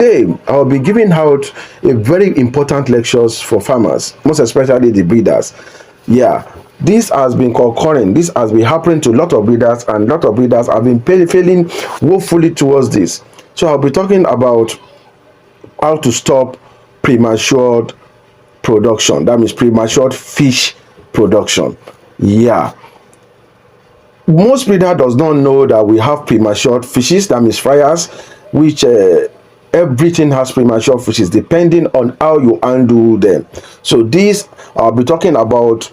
Today, I'll be giving out a very important lectures for farmers, most especially the breeders. Yeah, this has been concurring. This has been happening to a lot of breeders, and a lot of breeders have been failing woefully towards this. So I'll be talking about how to stop premature production. That means premature fish production. Yeah, most breeder does not know that we have premature fishes, that means fryers, which everything has premature fishes depending on how you handle them. So this I'll be talking about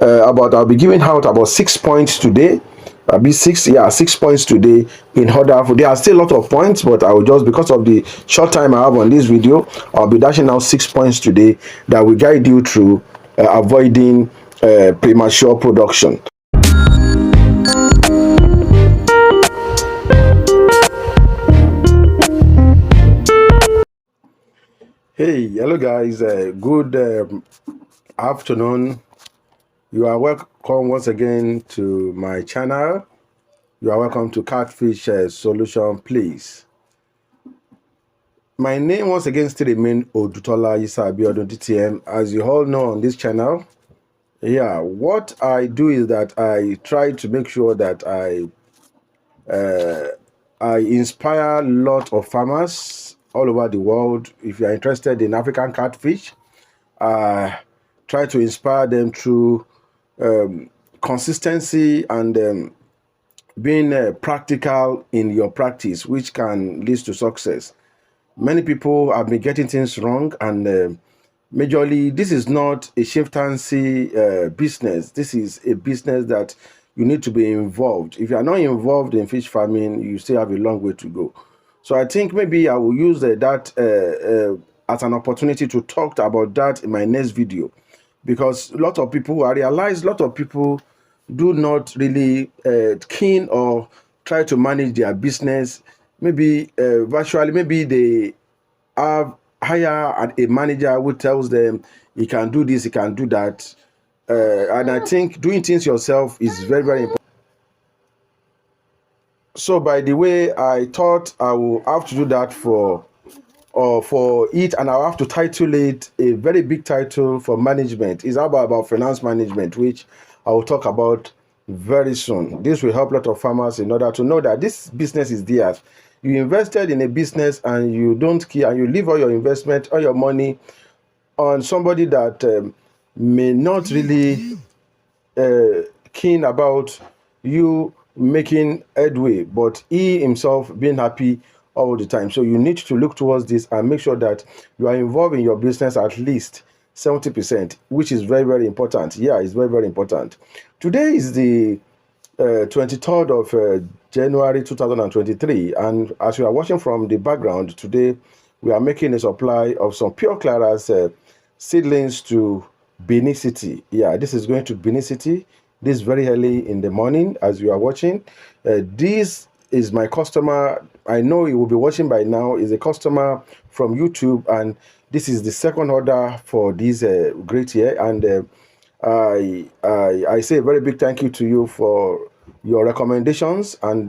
I'll be giving out about 6 points today. I'll be 6 points today. In order for, there are still a lot of points, but I will just, because of the short time I have on this video, I'll be dashing out 6 points today that will guide you through avoiding premature production. Hey, hello guys, good afternoon. You are welcome once again to my channel. You are welcome to Catfish Solution Place. My name once again still remains Odutola Isabiodun DTM. As you all know on this channel, what I do is that I try to make sure that I inspire a lot of farmers all over the world. If you are interested in African catfish, try to inspire them through consistency and being practical in your practice, which can lead to success. Many people have been getting things wrong, and majorly this is not a chieftaincy business. This is a business that you need to be involved. If you are not involved in fish farming, you still have a long way to go. So I think maybe I will use that as an opportunity to talk about that in my next video, because a lot of people, I realize a lot of people do not really keen or try to manage their business. Maybe virtually, maybe they have hire a manager who tells them he can do this, he can do that. And I think doing things yourself is very important. So by the way, I thought I will have to do that for it, and I'll have to title it a very big title for management. It's about finance management, which I will talk about very soon. This will help a lot of farmers in order to know that this business is theirs. You invested in a business and you don't care, and you leave all your investment, all your money on somebody that may not really keen about you making headway, but he himself being happy all the time. So you need to look towards this and make sure that you are involved in your business at least 70%, which is very important. Yeah, it's very important. Today is the 23rd of January 2023, and as you are watching from the background, today we are making a supply of some pure Clarias seedlings to Benin City. Yeah, this is going to Benin City this very early in the morning as you are watching. This is my customer. I know he will be watching by now. Is a customer from YouTube, and this is the second order for this great year. And I say a very big thank you to you for your recommendations and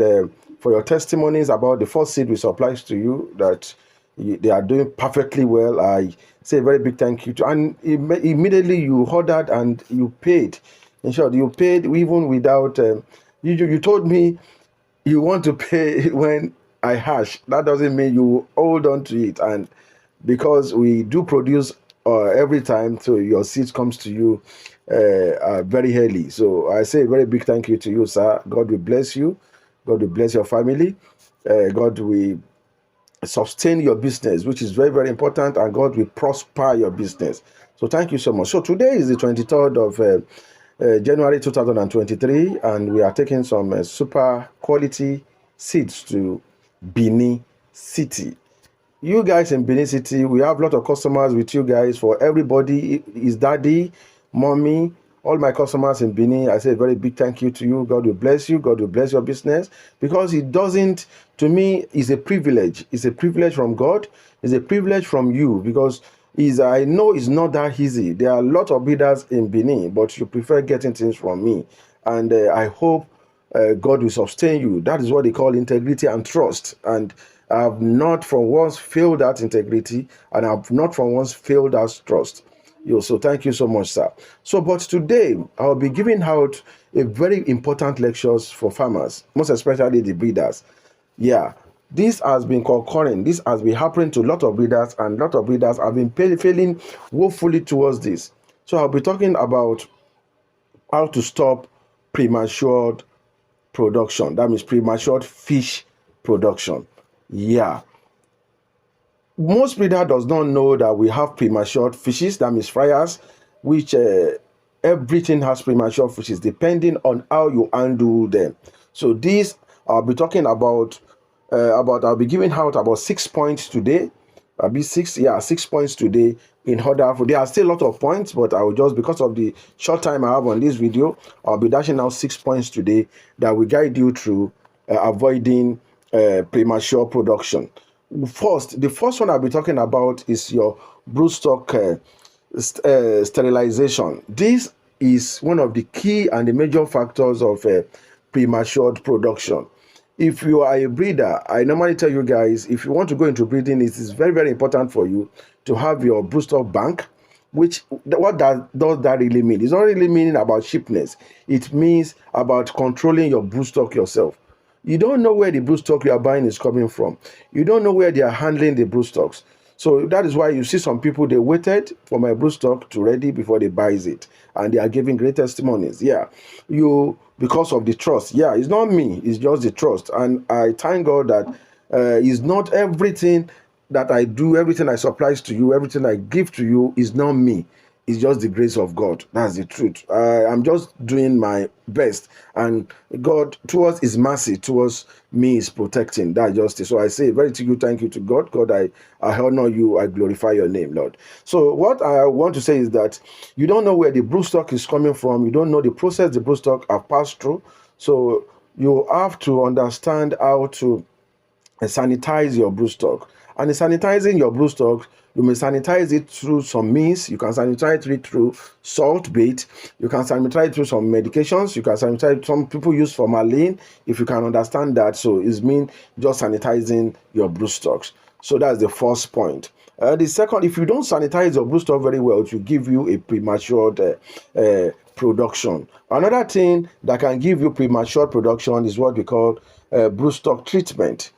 for your testimonies about the first seed we supplied to you, that they are doing perfectly well. I say a very big thank you to, and immediately you ordered and you paid. In short, you paid even without you told me you want to pay when I hash. That doesn't mean you hold on to it. And because we do produce every time, so your seed comes to you very early. So I say a very big thank you to you, sir. God will bless you. God will bless your family. God will sustain your business, which is very important, and God will prosper your business. So thank you so much. So today is the 23rd of January 2023, and we are taking some super quality seeds to Benin City. You guys in Benin City, we have a lot of customers with you guys. For everybody, is daddy, mommy, all my customers in Benin, I say a very big thank you to you. God will bless you. God will bless your business, because it doesn't, to me, is a privilege. It's a privilege from God. It's a privilege from you, because I know it's not that easy. There are a lot of bidders in Benin, but you prefer getting things from me. And I hope God will sustain you. That is what they call integrity and trust. And I have not from once failed that integrity, and I have not from once failed that trust. So thank you so much, sir. So, but today I'll be giving out a very important lectures for farmers, most especially the breeders. Yeah, this has been concurring. This has been happening to a lot of breeders, and a lot of breeders have been failing woefully towards this. So I'll be talking about how to stop premature production. That means premature fish production. Yeah. Most breeder does not know that we have premature fishes, that means fryers, which everything has premature fishes depending on how you handle them. So this I'll be talking about I'll be giving out about 6 points today. I'll be 6 points today. In order for, there are still a lot of points, but I will just, because of the short time I have on this video, I'll be dashing out 6 points today that will guide you through avoiding premature production. The first one I'll be talking about is your broodstock sterilization. This is one of the key and the major factors of premature production. If you are a breeder, I normally tell you guys, if you want to go into breeding, it is very, very important for you to have your broodstock bank. What does that really mean? It's not really meaning about cheapness. It means about controlling your broodstock yourself. You don't know where the broodstock you are buying is coming from. You don't know where they are handling the broodstocks. So that is why you see some people, they waited for my broodstock to ready before they buys it, and they are giving great testimonies. Yeah, because of the trust. Yeah, it's not me, it's just the trust. And I thank God that it's not everything that I do, everything I supply to you, everything I give to you is not me. It's just the grace of God. That's the truth. I'm just doing my best, and God, towards His mercy, towards me, is protecting. That's justice. So I say very to you, thank you to God. God, I honor you. I glorify your name, Lord. So what I want to say is that you don't know where the broodstock is coming from. You don't know the process the broodstock have passed through. So you have to understand how to sanitize your broodstock. And in sanitizing your broodstock, you may sanitize it through some means. You can sanitize it through salt bait. You can sanitize it through some medications. You can sanitize, some people use formalin, if you can understand that. So it's mean just sanitizing your broodstocks. So that's the first point. The second, if you don't sanitize your broodstock very well, it will give you a premature production. Another thing that can give you premature production is what we call broodstock treatment.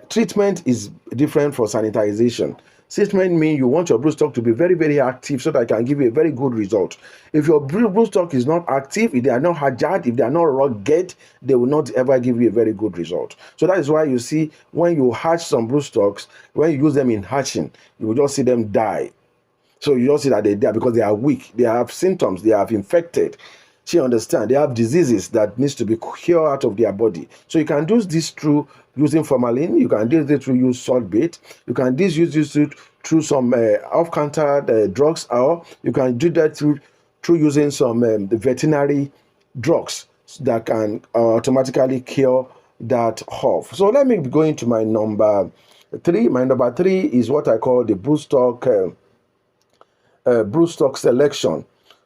Treatment is different from sanitization. Treatment means you want your broodstock to be very, very active so that it can give you a very good result. If your broodstock is not active, if they are not agile, if they are not rugged, they will not ever give you a very good result. So that is why you see when you hatch some broodstocks, when you use them in hatching, you will just see them die. So you just see that they die because they are weak, they have symptoms, they have infected. She understand they have diseases that needs to be cured out of their body. So you can do this through using formalin. You can do this through use salt bait. You can use this through some off-counter drugs, or you can do that through using some veterinary drugs that can automatically cure that off. So let me go into my number 3. My number 3 is what I call the broodstock selection.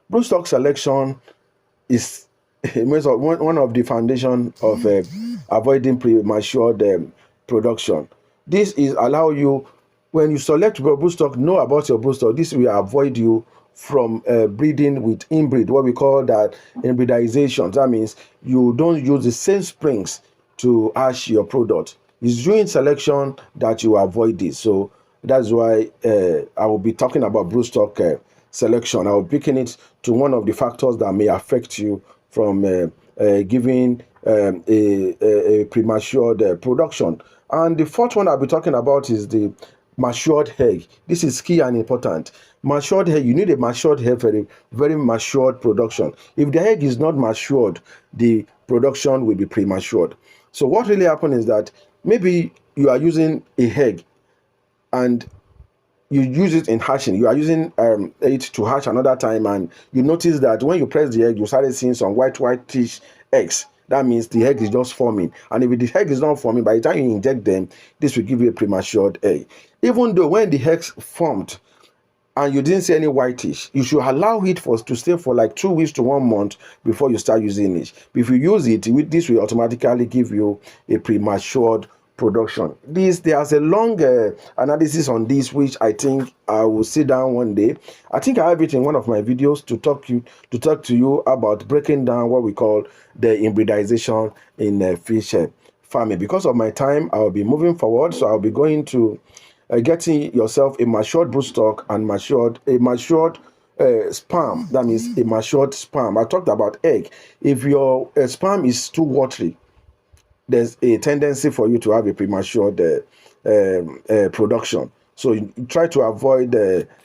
Broodstock selection is one of the foundation of avoiding premature production. This is allow you, when you select your broodstock, know about your broodstock. This will avoid you from breeding with inbreed, what we call that inbreedization. That means you don't use the same springs to hatch your product. It's during selection that you avoid this. So that's why I will be talking about broodstock selection. I will be picking it to one of the factors that may affect you from giving a premature production. And the fourth one I'll be talking about is the matured egg. This is key and important. Matured egg, you need a matured egg for a very matured production. If the egg is not matured, the production will be prematured. So what really happens is that maybe you are using a egg and you use it in hatching. You are using it to hatch another time, and you notice that when you press the egg, you started seeing some whitish eggs. That means the egg is just forming. And if the egg is not forming, by the time you inject them, this will give you a premature egg. Even though when the eggs formed and you didn't see any whitish, you should allow it to stay for like 2 weeks to 1 month before you start using it. If you use it, this will automatically give you a premature production. There's a long analysis on this, which I think I will sit down one day. I think I have it in one of my videos to talk to you about breaking down what we call the hybridization in fish farming. Because of my time, I'll be moving forward, so I'll be going to getting yourself a matured broodstock and a matured sperm. That means a matured sperm. I talked about egg. If your sperm is too watery, there's a tendency for you to have a premature production. So you try to avoid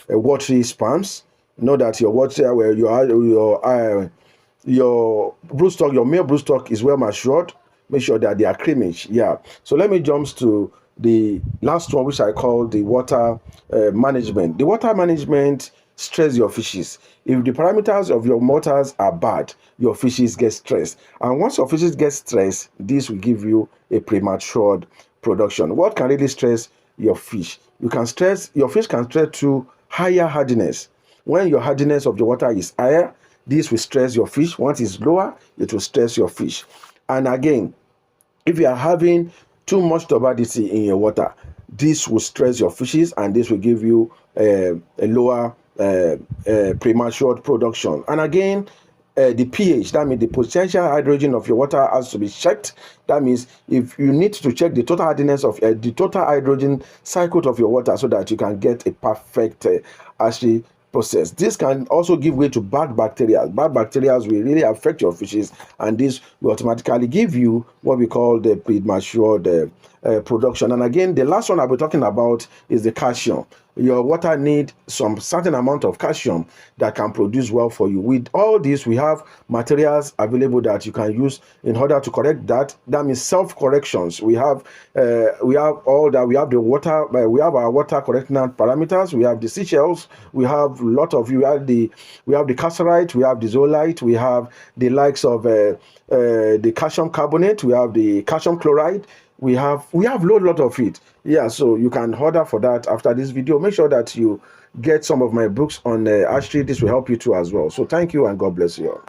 watery sperms. Know that your water, where your broodstock, your male broodstock is well matured. Make sure that they are creamish. Yeah. So let me jump to the last one, which I call the water management. The water management stress your fishes. If the parameters of your waters are bad, your fishes get stressed. And once your fishes get stressed, this will give you a premature production. What can really stress your fish? Your fish can stress to higher hardiness. When your hardiness of the water is higher, this will stress your fish. Once it's lower, it will stress your fish. And again, if you are having too much turbidity in your water, this will stress your fishes, and this will give you a lower premature production. And again, the pH, that means the potential hydrogen of your water, has to be checked. That means if you need to check the total hardiness of the total hydrogen cycle of your water, so that you can get a perfect actually process. This can also give way to bad bacteria. Bad bacteria will really affect your fishes, and this will automatically give you what we call the premature production. And again, the last one I'll be talking about is the calcium. Your water needs some certain amount of calcium that can produce well for you. With all this, we have materials available that you can use in order to correct that. That means self-corrections. We have all that. We have the water. We have our water correcting parameters. We have the seashells. We have a lot of. We have the cassiterite. We have the zeolite. We have the likes of the calcium carbonate. We have the calcium chloride. We have lot of it. Yeah, so you can order for that after this video. Make sure that you get some of my books on actually this will help you too as well. So thank you, and God bless you all.